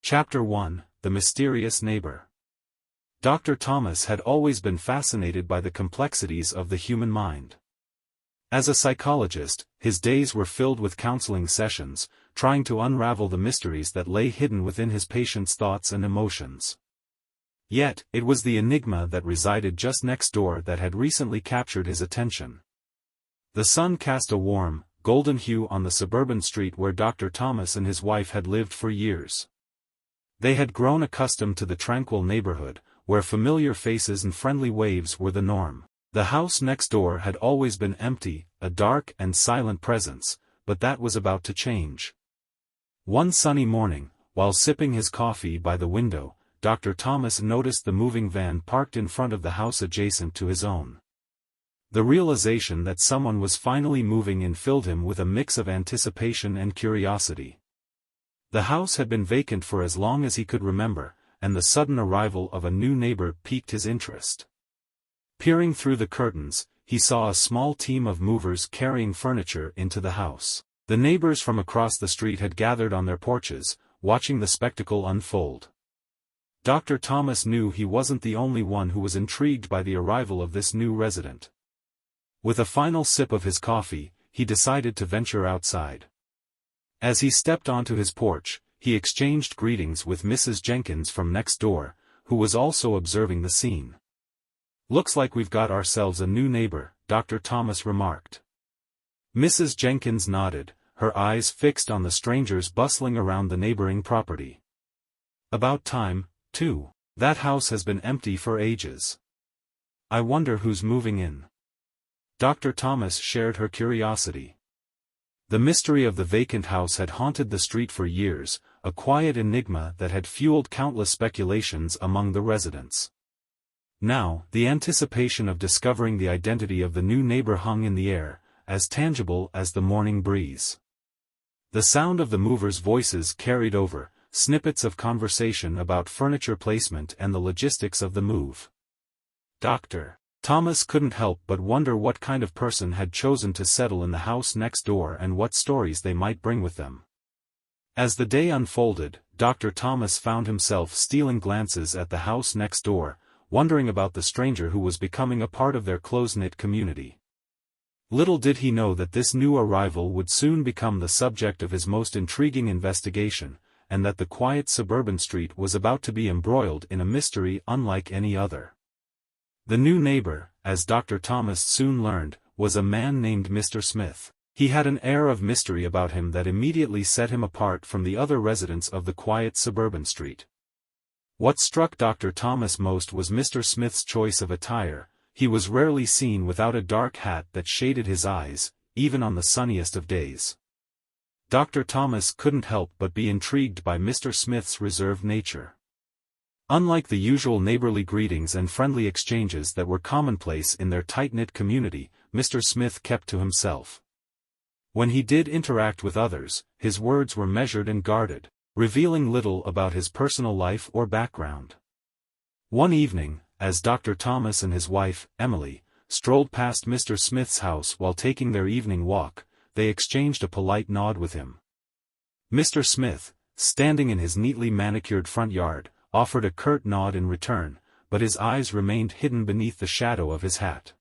Chapter 1: The Mysterious Neighbor. Dr. Thomas had always been fascinated by the complexities of the human mind. As a psychologist, his days were filled with counseling sessions, trying to unravel the mysteries that lay hidden within his patients' thoughts and emotions. Yet, it was the enigma that resided just next door that had recently captured his attention. The sun cast a warm, golden hue on the suburban street where Dr. Thomas and his wife had lived for years. They had grown accustomed to the tranquil neighborhood, where familiar faces and friendly waves were the norm. The house next door had always been empty, a dark and silent presence, but that was about to change. One sunny morning, while sipping his coffee by the window, Dr. Thomas noticed the moving van parked in front of the house adjacent to his own. The realization that someone was finally moving in filled him with a mix of anticipation and curiosity. The house had been vacant for as long as he could remember, and the sudden arrival of a new neighbor piqued his interest. Peering through the curtains, he saw a small team of movers carrying furniture into the house. The neighbors from across the street had gathered on their porches, watching the spectacle unfold. Dr. Thomas knew he wasn't the only one who was intrigued by the arrival of this new resident. With a final sip of his coffee, he decided to venture outside. As he stepped onto his porch, he exchanged greetings with Mrs. Jenkins from next door, who was also observing the scene. "Looks like we've got ourselves a new neighbor," Dr. Thomas remarked. Mrs. Jenkins nodded, her eyes fixed on the strangers bustling around the neighboring property. "About time, too. That house has been empty for ages. I wonder who's moving in." Dr. Thomas shared her curiosity. The mystery of the vacant house had haunted the street for years, a quiet enigma that had fueled countless speculations among the residents. Now, the anticipation of discovering the identity of the new neighbor hung in the air, as tangible as the morning breeze. The sound of the movers' voices carried over, snippets of conversation about furniture placement and the logistics of the move. Dr. Thomas couldn't help but wonder what kind of person had chosen to settle in the house next door and what stories they might bring with them. As the day unfolded, Dr. Thomas found himself stealing glances at the house next door, wondering about the stranger who was becoming a part of their close-knit community. Little did he know that this new arrival would soon become the subject of his most intriguing investigation, and that the quiet suburban street was about to be embroiled in a mystery unlike any other. The new neighbor, as Dr. Thomas soon learned, was a man named Mr. Smith. He had an air of mystery about him that immediately set him apart from the other residents of the quiet suburban street. What struck Dr. Thomas most was Mr. Smith's choice of attire. He was rarely seen without a dark hat that shaded his eyes, even on the sunniest of days. Dr. Thomas couldn't help but be intrigued by Mr. Smith's reserved nature. Unlike the usual neighborly greetings and friendly exchanges that were commonplace in their tight-knit community, Mr. Smith kept to himself. When he did interact with others, his words were measured and guarded, revealing little about his personal life or background. One evening, as Dr. Thomas and his wife, Emily, strolled past Mr. Smith's house while taking their evening walk, they exchanged a polite nod with him. Mr. Smith, standing in his neatly manicured front yard, offered a curt nod in return, but his eyes remained hidden beneath the shadow of his hat.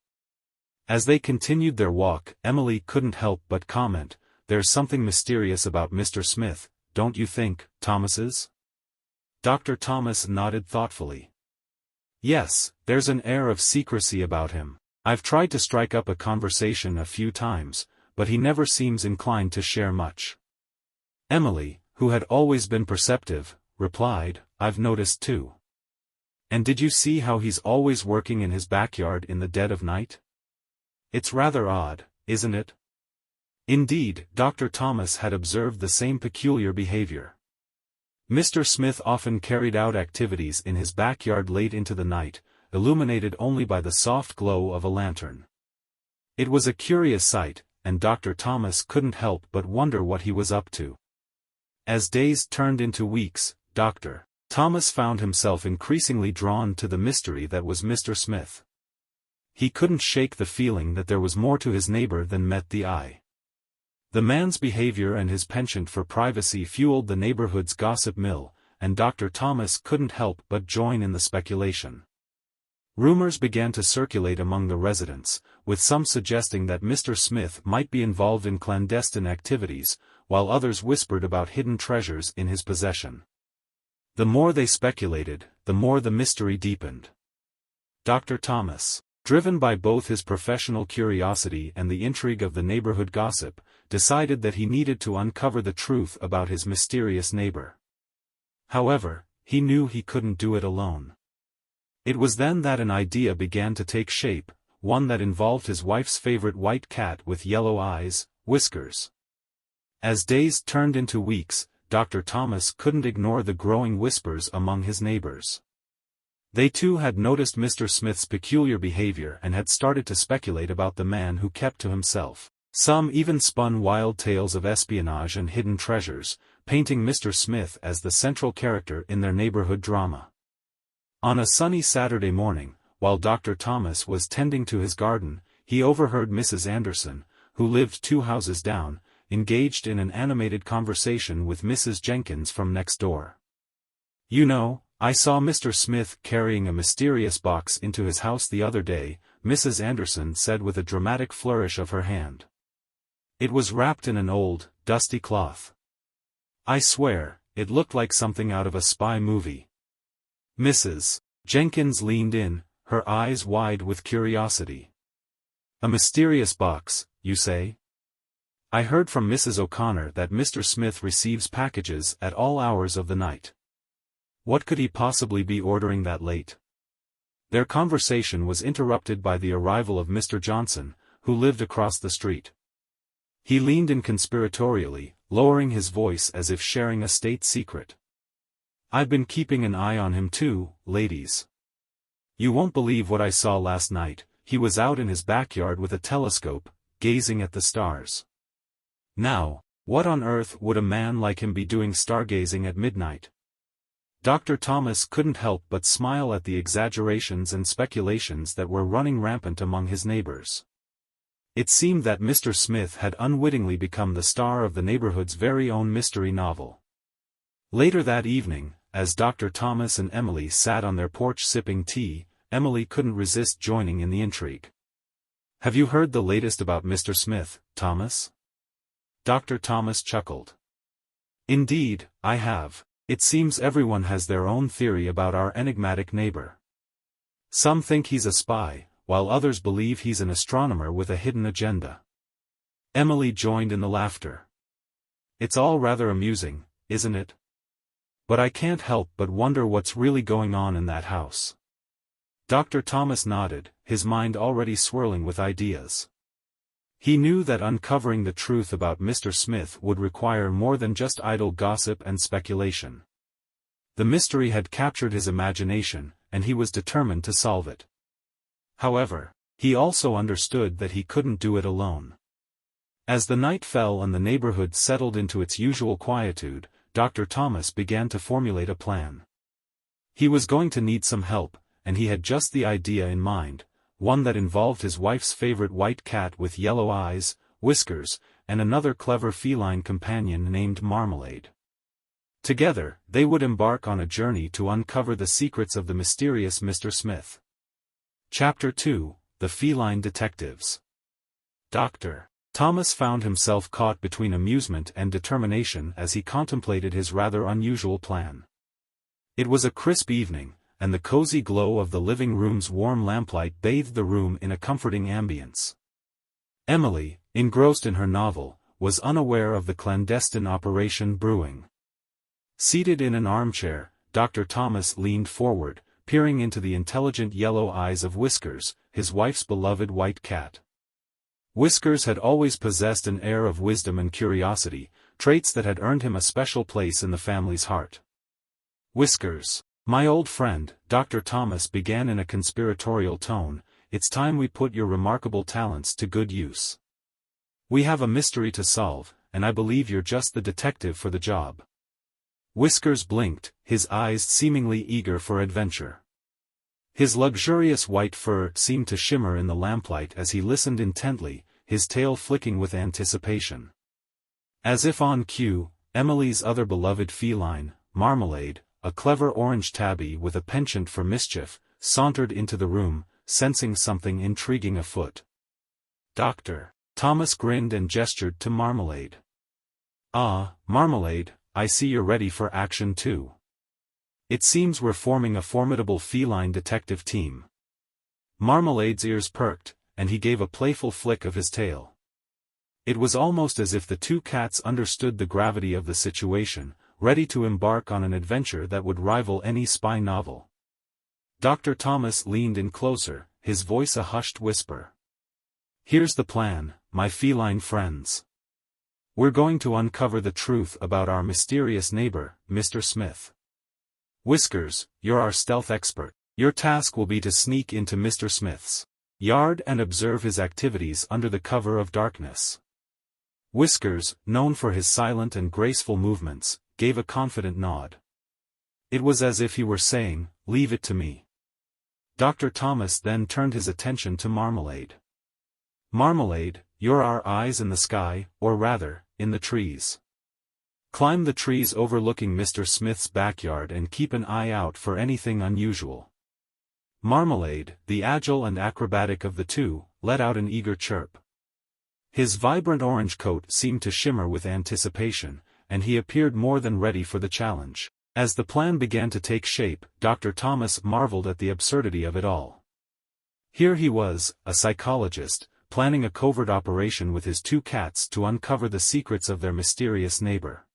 As they continued their walk, Emily couldn't help but comment, "There's something mysterious about Mr. Smith, don't you think, Thomases?" Dr. Thomas nodded thoughtfully. "Yes, there's an air of secrecy about him. I've tried to strike up a conversation a few times, but he never seems inclined to share much." Emily, who had always been perceptive, replied, "I've noticed too. And did you see how he's always working in his backyard in the dead of night? It's rather odd, isn't it?" Indeed, Dr. Thomas had observed the same peculiar behavior. Mr. Smith often carried out activities in his backyard late into the night, illuminated only by the soft glow of a lantern. It was a curious sight, and Dr. Thomas couldn't help but wonder what he was up to. As days turned into weeks, Dr. Thomas found himself increasingly drawn to the mystery that was Mr. Smith. He couldn't shake the feeling that there was more to his neighbor than met the eye. The man's behavior and his penchant for privacy fueled the neighborhood's gossip mill, and Dr. Thomas couldn't help but join in the speculation. Rumors began to circulate among the residents, with some suggesting that Mr. Smith might be involved in clandestine activities, while others whispered about hidden treasures in his possession. The more they speculated, the more the mystery deepened. Dr. Thomas, driven by both his professional curiosity and the intrigue of the neighborhood gossip, decided that he needed to uncover the truth about his mysterious neighbor. However, he knew he couldn't do it alone. It was then that an idea began to take shape, one that involved his wife's favorite white cat with yellow eyes, Whiskers. As days turned into weeks, Dr. Thomas couldn't ignore the growing whispers among his neighbors. They too had noticed Mr. Smith's peculiar behavior and had started to speculate about the man who kept to himself. Some even spun wild tales of espionage and hidden treasures, painting Mr. Smith as the central character in their neighborhood drama. On a sunny Saturday morning, while Dr. Thomas was tending to his garden, he overheard Mrs. Anderson, who lived 2 houses down, engaged in an animated conversation with Mrs. Jenkins from next door. "You know, I saw Mr. Smith carrying a mysterious box into his house the other day," Mrs. Anderson said with a dramatic flourish of her hand. "It was wrapped in an old, dusty cloth. I swear, it looked like something out of a spy movie." Mrs. Jenkins leaned in, her eyes wide with curiosity. "A mysterious box, you say? I heard from Mrs. O'Connor that Mr. Smith receives packages at all hours of the night. What could he possibly be ordering that late?" Their conversation was interrupted by the arrival of Mr. Johnson, who lived across the street. He leaned in conspiratorially, lowering his voice as if sharing a state secret. "I've been keeping an eye on him too, ladies. You won't believe what I saw last night. He was out in his backyard with a telescope, gazing at the stars. Now, what on earth would a man like him be doing stargazing at midnight?" Dr. Thomas couldn't help but smile at the exaggerations and speculations that were running rampant among his neighbors. It seemed that Mr. Smith had unwittingly become the star of the neighborhood's very own mystery novel. Later that evening, as Dr. Thomas and Emily sat on their porch sipping tea, Emily couldn't resist joining in the intrigue. "Have you heard the latest about Mr. Smith, Thomas?" Dr. Thomas chuckled. "Indeed, I have. It seems everyone has their own theory about our enigmatic neighbor. Some think he's a spy, while others believe he's an astronomer with a hidden agenda." Emily joined in the laughter. "It's all rather amusing, isn't it? But I can't help but wonder what's really going on in that house." Dr. Thomas nodded, his mind already swirling with ideas. He knew that uncovering the truth about Mr. Smith would require more than just idle gossip and speculation. The mystery had captured his imagination, and he was determined to solve it. However, he also understood that he couldn't do it alone. As the night fell and the neighborhood settled into its usual quietude, Dr. Thomas began to formulate a plan. He was going to need some help, and he had just the idea in mind, one that involved his wife's favorite white cat with yellow eyes, Whiskers, and another clever feline companion named Marmalade. Together, they would embark on a journey to uncover the secrets of the mysterious Mr. Smith. Chapter 2: The Feline Detectives. Dr. Thomas found himself caught between amusement and determination as he contemplated his rather unusual plan. It was a crisp evening, and the cozy glow of the living room's warm lamplight bathed the room in a comforting ambience. Emily, engrossed in her novel, was unaware of the clandestine operation brewing. Seated in an armchair, Dr. Thomas leaned forward, peering into the intelligent yellow eyes of Whiskers, his wife's beloved white cat. Whiskers had always possessed an air of wisdom and curiosity, traits that had earned him a special place in the family's heart. "Whiskers, my old friend," Dr. Thomas began in a conspiratorial tone, "it's time we put your remarkable talents to good use. We have a mystery to solve, and I believe you're just the detective for the job." Whiskers blinked, his eyes seemingly eager for adventure. His luxurious white fur seemed to shimmer in the lamplight as he listened intently, his tail flicking with anticipation. As if on cue, Emily's other beloved feline, Marmalade, a clever orange tabby with a penchant for mischief, sauntered into the room, sensing something intriguing afoot. Dr. Thomas grinned and gestured to Marmalade. "Ah, Marmalade, I see you're ready for action too. It seems we're forming a formidable feline detective team." Marmalade's ears perked, and he gave a playful flick of his tail. It was almost as if the two cats understood the gravity of the situation, ready to embark on an adventure that would rival any spy novel. Dr. Thomas leaned in closer, his voice a hushed whisper. "Here's the plan, my feline friends. We're going to uncover the truth about our mysterious neighbor, Mr. Smith. Whiskers, you're our stealth expert. Your task will be to sneak into Mr. Smith's yard and observe his activities under the cover of darkness." Whiskers, known for his silent and graceful movements, gave a confident nod. It was as if he were saying, "Leave it to me." Dr. Thomas then turned his attention to Marmalade. "Marmalade, you're our eyes in the sky, or rather, in the trees. Climb the trees overlooking Mr. Smith's backyard and keep an eye out for anything unusual." Marmalade, the agile and acrobatic of the two, let out an eager chirp. His vibrant orange coat seemed to shimmer with anticipation, and he appeared more than ready for the challenge. As the plan began to take shape, Dr. Thomas marveled at the absurdity of it all. Here he was, a psychologist, planning a covert operation with his two cats to uncover the secrets of their mysterious neighbor.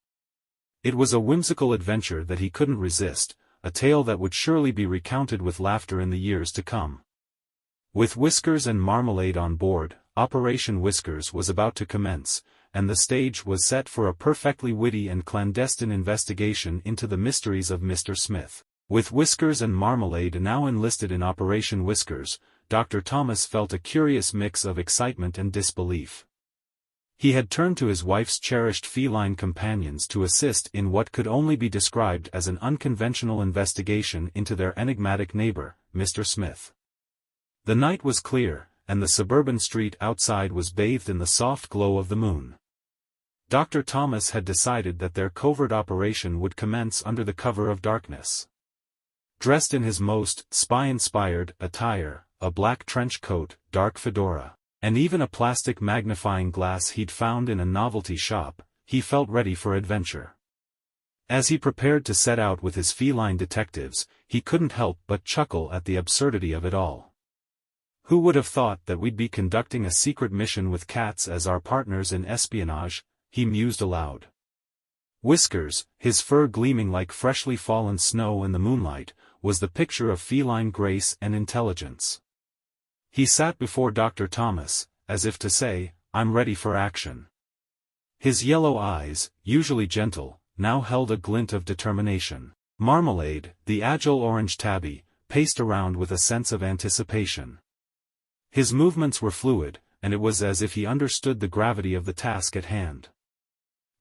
It was a whimsical adventure that he couldn't resist, a tale that would surely be recounted with laughter in the years to come. With Whiskers and Marmalade on board, Operation Whiskers was about to commence, and the stage was set for a perfectly witty and clandestine investigation into the mysteries of Mr. Smith. With Whiskers and Marmalade now enlisted in Operation Whiskers, Dr. Thomas felt a curious mix of excitement and disbelief. He had turned to his wife's cherished feline companions to assist in what could only be described as an unconventional investigation into their enigmatic neighbor, Mr. Smith. The night was clear, and the suburban street outside was bathed in the soft glow of the moon. Dr. Thomas had decided that their covert operation would commence under the cover of darkness. Dressed in his most spy-inspired attire, a black trench coat, dark fedora, and even a plastic magnifying glass he'd found in a novelty shop, he felt ready for adventure. As he prepared to set out with his feline detectives, he couldn't help but chuckle at the absurdity of it all. "Who would have thought that we'd be conducting a secret mission with cats as our partners in espionage?" he mused aloud. Whiskers, his fur gleaming like freshly fallen snow in the moonlight, was the picture of feline grace and intelligence. He sat before Dr. Thomas, as if to say, "I'm ready for action." His yellow eyes, usually gentle, now held a glint of determination. Marmalade, the agile orange tabby, paced around with a sense of anticipation. His movements were fluid, and it was as if he understood the gravity of the task at hand.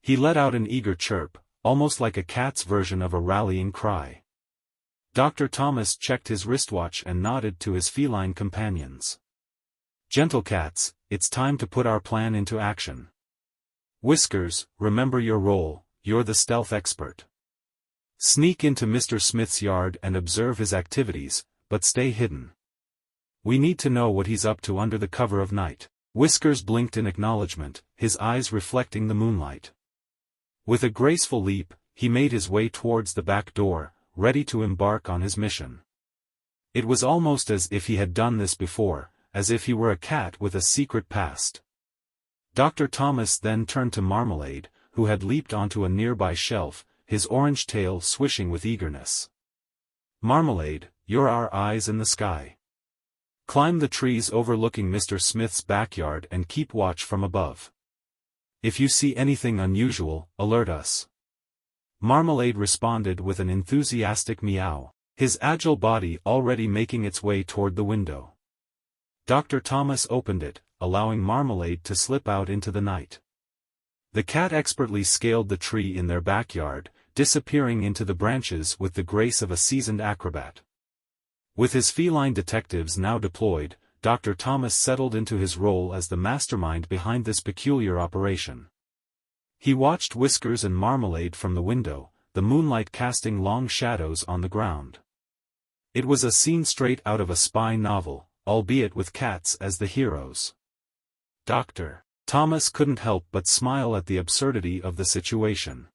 He let out an eager chirp, almost like a cat's version of a rallying cry. Dr. Thomas checked his wristwatch and nodded to his feline companions. "Gentle cats, it's time to put our plan into action. Whiskers, remember your role, you're the stealth expert. Sneak into Mr. Smith's yard and observe his activities, but stay hidden. We need to know what he's up to under the cover of night." Whiskers blinked in acknowledgement, his eyes reflecting the moonlight. With a graceful leap, he made his way towards the back door, ready to embark on his mission. It was almost as if he had done this before, as if he were a cat with a secret past. Dr. Thomas then turned to Marmalade, who had leaped onto a nearby shelf, his orange tail swishing with eagerness. "Marmalade, you're our eyes in the sky. Climb the trees overlooking Mr. Smith's backyard and keep watch from above. If you see anything unusual, alert us." Marmalade responded with an enthusiastic meow, his agile body already making its way toward the window. Dr. Thomas opened it, allowing Marmalade to slip out into the night. The cat expertly scaled the tree in their backyard, disappearing into the branches with the grace of a seasoned acrobat. With his feline detectives now deployed, Dr. Thomas settled into his role as the mastermind behind this peculiar operation. He watched Whiskers and Marmalade from the window, the moonlight casting long shadows on the ground. It was a scene straight out of a spy novel, albeit with cats as the heroes. Dr. Thomas couldn't help but smile at the absurdity of the situation.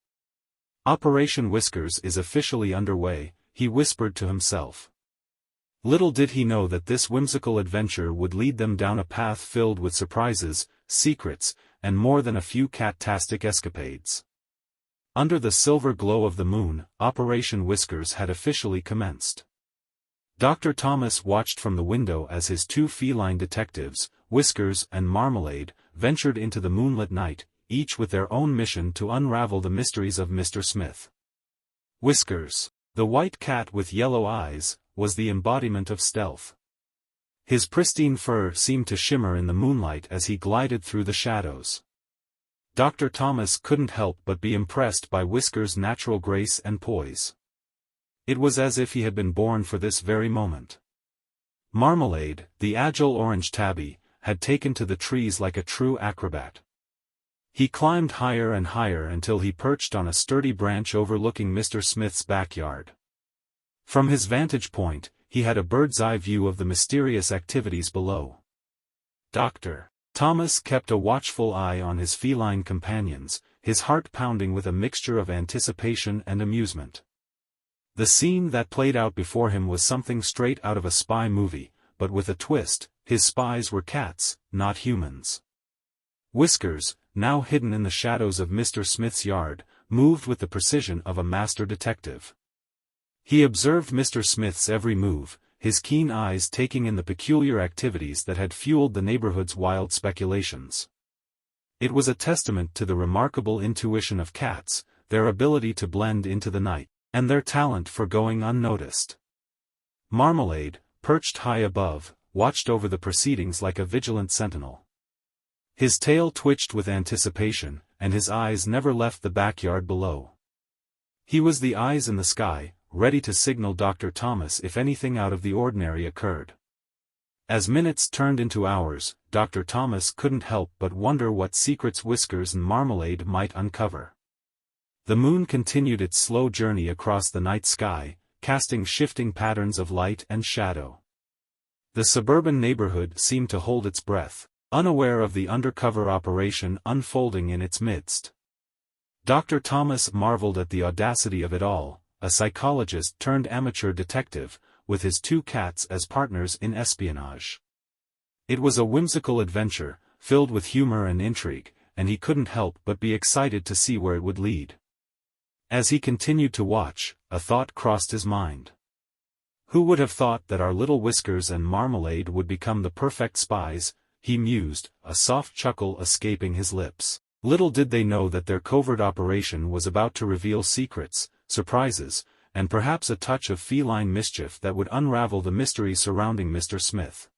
Operation Whiskers is officially underway, he whispered to himself. Little did he know that this whimsical adventure would lead them down a path filled with surprises, secrets, and more than a few cat-tastic escapades. Under the silver glow of the moon, Operation Whiskers had officially commenced. Dr. Thomas watched from the window as his two feline detectives, Whiskers and Marmalade, ventured into the moonlit night, each with their own mission to unravel the mysteries of Mr. Smith. Whiskers, the white cat with yellow eyes, was the embodiment of stealth. His pristine fur seemed to shimmer in the moonlight as he glided through the shadows. Dr. Thomas couldn't help but be impressed by Whiskers' natural grace and poise. It was as if he had been born for this very moment. Marmalade, the agile orange tabby, had taken to the trees like a true acrobat. He climbed higher and higher until he perched on a sturdy branch overlooking Mr. Smith's backyard. From his vantage point, he had a bird's-eye view of the mysterious activities below. Dr. Thomas kept a watchful eye on his feline companions, his heart pounding with a mixture of anticipation and amusement. The scene that played out before him was something straight out of a spy movie, but with a twist. His spies were cats, not humans. Whiskers, now hidden in the shadows of Mr. Smith's yard, moved with the precision of a master detective. He observed Mr. Smith's every move, his keen eyes taking in the peculiar activities that had fueled the neighborhood's wild speculations. It was a testament to the remarkable intuition of cats, their ability to blend into the night, and their talent for going unnoticed. Marmalade, perched high above, watched over the proceedings like a vigilant sentinel. His tail twitched with anticipation, and his eyes never left the backyard below. He was the eyes in the sky, ready to signal Dr. Thomas if anything out of the ordinary occurred. As minutes turned into hours, Dr. Thomas couldn't help but wonder what secrets Whiskers and Marmalade might uncover. The moon continued its slow journey across the night sky, casting shifting patterns of light and shadow. The suburban neighborhood seemed to hold its breath, unaware of the undercover operation unfolding in its midst. Dr. Thomas marveled at the audacity of it all, a psychologist turned amateur detective, with his two cats as partners in espionage. It was a whimsical adventure, filled with humor and intrigue, and he couldn't help but be excited to see where it would lead. As he continued to watch, a thought crossed his mind. Who would have thought that our little Whiskers and Marmalade would become the perfect spies, he mused, a soft chuckle escaping his lips. Little did they know that their covert operation was about to reveal secrets, surprises, and perhaps a touch of feline mischief that would unravel the mystery surrounding Mr. Smith.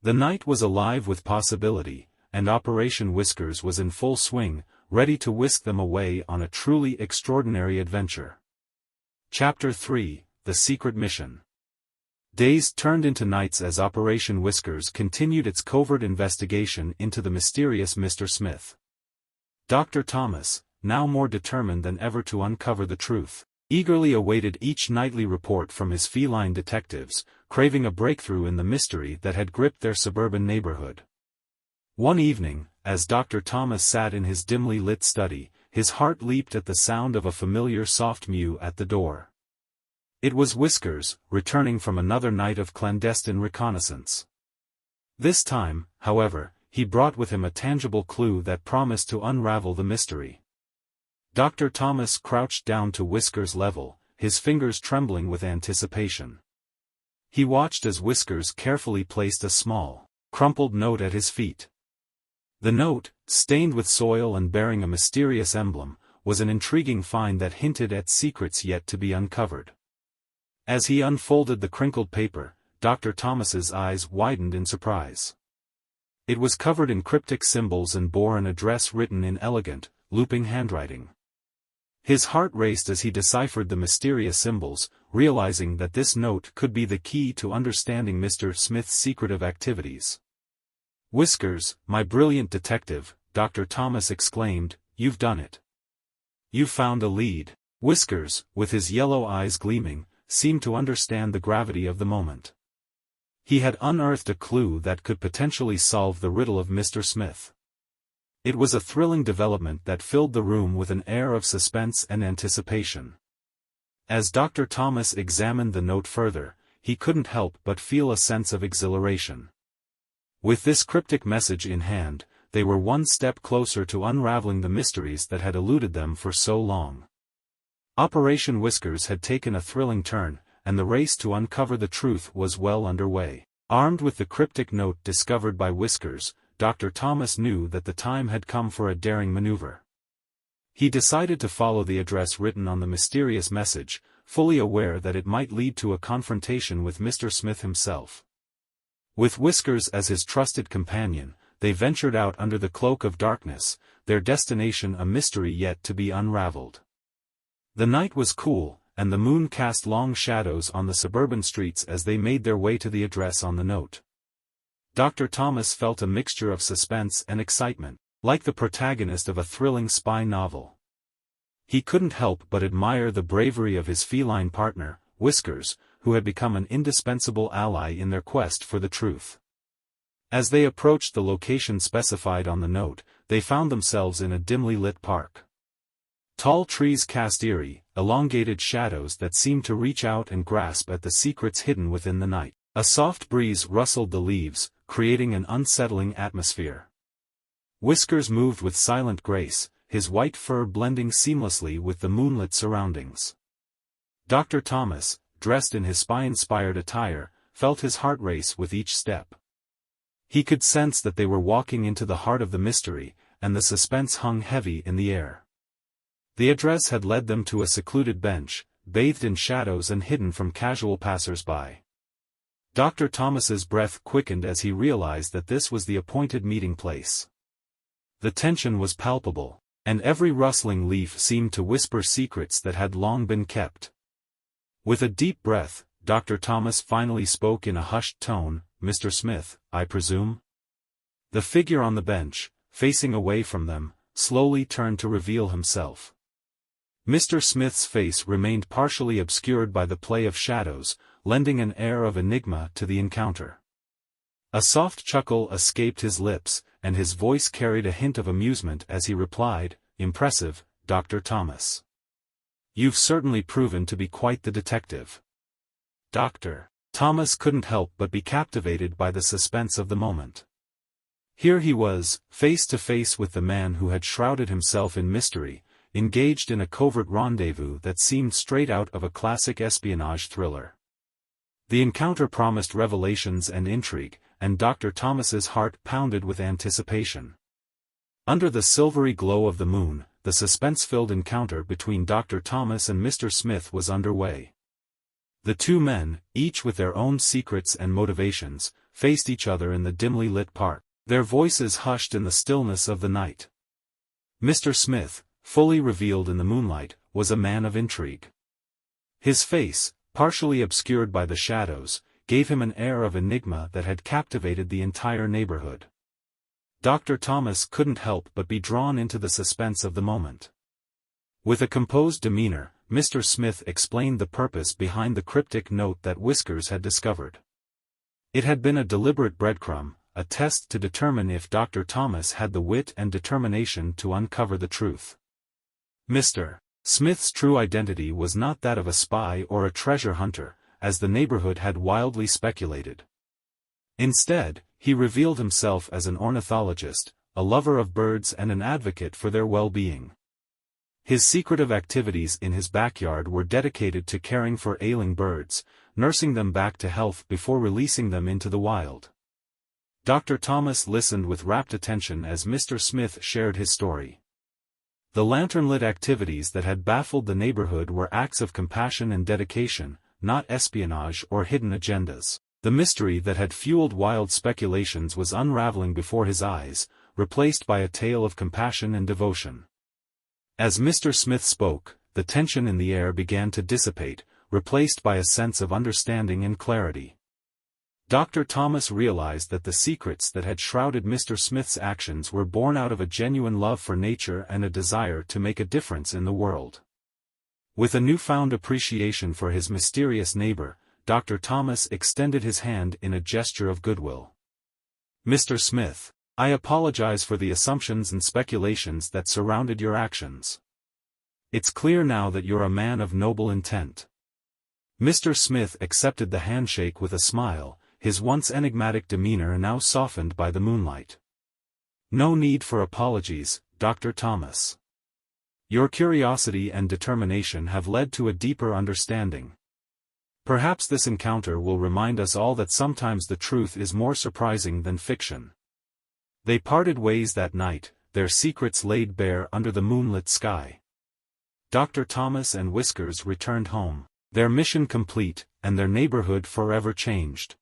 The night was alive with possibility, and Operation Whiskers was in full swing, ready to whisk them away on a truly extraordinary adventure. Chapter 3, The Secret Mission. Days turned into nights as Operation Whiskers continued its covert investigation into the mysterious Mr. Smith. Dr. Thomas, now more determined than ever to uncover the truth, eagerly awaited each nightly report from his feline detectives, craving a breakthrough in the mystery that had gripped their suburban neighborhood. One evening, as Dr. Thomas sat in his dimly lit study, his heart leaped at the sound of a familiar soft mew at the door. It was Whiskers, returning from another night of clandestine reconnaissance. This time, however, he brought with him a tangible clue that promised to unravel the mystery. Dr. Thomas crouched down to Whiskers' level, his fingers trembling with anticipation. He watched as Whiskers carefully placed a small, crumpled note at his feet. The note, stained with soil and bearing a mysterious emblem, was an intriguing find that hinted at secrets yet to be uncovered. As he unfolded the crinkled paper, Dr. Thomas's eyes widened in surprise. It was covered in cryptic symbols and bore an address written in elegant, looping handwriting. His heart raced as he deciphered the mysterious symbols, realizing that this note could be the key to understanding Mr. Smith's secretive activities. "Whiskers, my brilliant detective," Dr. Thomas exclaimed, "you've done it. You've found a lead." Whiskers, with his yellow eyes gleaming, seemed to understand the gravity of the moment. He had unearthed a clue that could potentially solve the riddle of Mr. Smith. It was a thrilling development that filled the room with an air of suspense and anticipation. As Dr. Thomas examined the note further, he couldn't help but feel a sense of exhilaration. With this cryptic message in hand, they were one step closer to unraveling the mysteries that had eluded them for so long. Operation Whiskers had taken a thrilling turn, and the race to uncover the truth was well underway. Armed with the cryptic note discovered by Whiskers, Dr. Thomas knew that the time had come for a daring maneuver. He decided to follow the address written on the mysterious message, fully aware that it might lead to a confrontation with Mr. Smith himself. With Whiskers as his trusted companion, they ventured out under the cloak of darkness, their destination a mystery yet to be unraveled. The night was cool, and the moon cast long shadows on the suburban streets as they made their way to the address on the note. Dr. Thomas felt a mixture of suspense and excitement, like the protagonist of a thrilling spy novel. He couldn't help but admire the bravery of his feline partner, Whiskers, who had become an indispensable ally in their quest for the truth. As they approached the location specified on the note, they found themselves in a dimly lit park. Tall trees cast eerie, elongated shadows that seemed to reach out and grasp at the secrets hidden within the night. A soft breeze rustled the leaves, creating an unsettling atmosphere. Whiskers moved with silent grace, his white fur blending seamlessly with the moonlit surroundings. Dr. Thomas, dressed in his spy-inspired attire, felt his heart race with each step. He could sense that they were walking into the heart of the mystery, and the suspense hung heavy in the air. The address had led them to a secluded bench, bathed in shadows and hidden from casual passers-by. Dr. Thomas's breath quickened as he realized that this was the appointed meeting place. The tension was palpable, and every rustling leaf seemed to whisper secrets that had long been kept. With a deep breath, Dr. Thomas finally spoke in a hushed tone, "Mr. Smith, I presume?" The figure on the bench, facing away from them, slowly turned to reveal himself. Mr. Smith's face remained partially obscured by the play of shadows, lending an air of enigma to the encounter. A soft chuckle escaped his lips, and his voice carried a hint of amusement as he replied, "Impressive, Dr. Thomas. You've certainly proven to be quite the detective." Dr. Thomas couldn't help but be captivated by the suspense of the moment. Here he was, face to face with the man who had shrouded himself in mystery, engaged in a covert rendezvous that seemed straight out of a classic espionage thriller. The encounter promised revelations and intrigue, and Dr. Thomas's heart pounded with anticipation. Under the silvery glow of the moon, the suspense-filled encounter between Dr. Thomas and Mr. Smith was underway. The two men, each with their own secrets and motivations, faced each other in the dimly lit park, their voices hushed in the stillness of the night. Mr. Smith, fully revealed in the moonlight, was a man of intrigue. His face, partially obscured by the shadows, gave him an air of enigma that had captivated the entire neighborhood. Dr. Thomas couldn't help but be drawn into the suspense of the moment. With a composed demeanor, Mr. Smith explained the purpose behind the cryptic note that Whiskers had discovered. It had been a deliberate breadcrumb, a test to determine if Dr. Thomas had the wit and determination to uncover the truth. Mr. Smith's true identity was not that of a spy or a treasure hunter, as the neighborhood had wildly speculated. Instead, he revealed himself as an ornithologist, a lover of birds and an advocate for their well-being. His secretive activities in his backyard were dedicated to caring for ailing birds, nursing them back to health before releasing them into the wild. Dr. Thomas listened with rapt attention as Mr. Smith shared his story. The lantern-lit activities that had baffled the neighborhood were acts of compassion and dedication, not espionage or hidden agendas. The mystery that had fueled wild speculations was unraveling before his eyes, replaced by a tale of compassion and devotion. As Mr. Smith spoke, the tension in the air began to dissipate, replaced by a sense of understanding and clarity. Dr. Thomas realized that the secrets that had shrouded Mr. Smith's actions were born out of a genuine love for nature and a desire to make a difference in the world. With a newfound appreciation for his mysterious neighbor, Dr. Thomas extended his hand in a gesture of goodwill. "Mr. Smith, I apologize for the assumptions and speculations that surrounded your actions. It's clear now that you're a man of noble intent." Mr. Smith accepted the handshake with a smile, his once enigmatic demeanor now softened by the moonlight. "No need for apologies, Dr. Thomas. Your curiosity and determination have led to a deeper understanding. Perhaps this encounter will remind us all that sometimes the truth is more surprising than fiction." They parted ways that night, their secrets laid bare under the moonlit sky. Dr. Thomas and Whiskers returned home, their mission complete, and their neighborhood forever changed.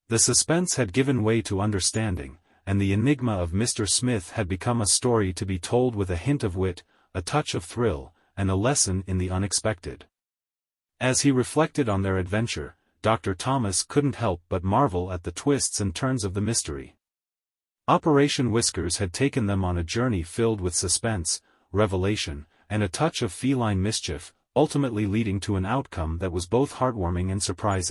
The suspense had given way to understanding, and the enigma of Mr. Smith had become a story to be told with a hint of wit, a touch of thrill, and a lesson in the unexpected. As he reflected on their adventure, Dr. Thomas couldn't help but marvel at the twists and turns of the mystery. Operation Whiskers had taken them on a journey filled with suspense, revelation, and a touch of feline mischief, ultimately leading to an outcome that was both heartwarming and surprising.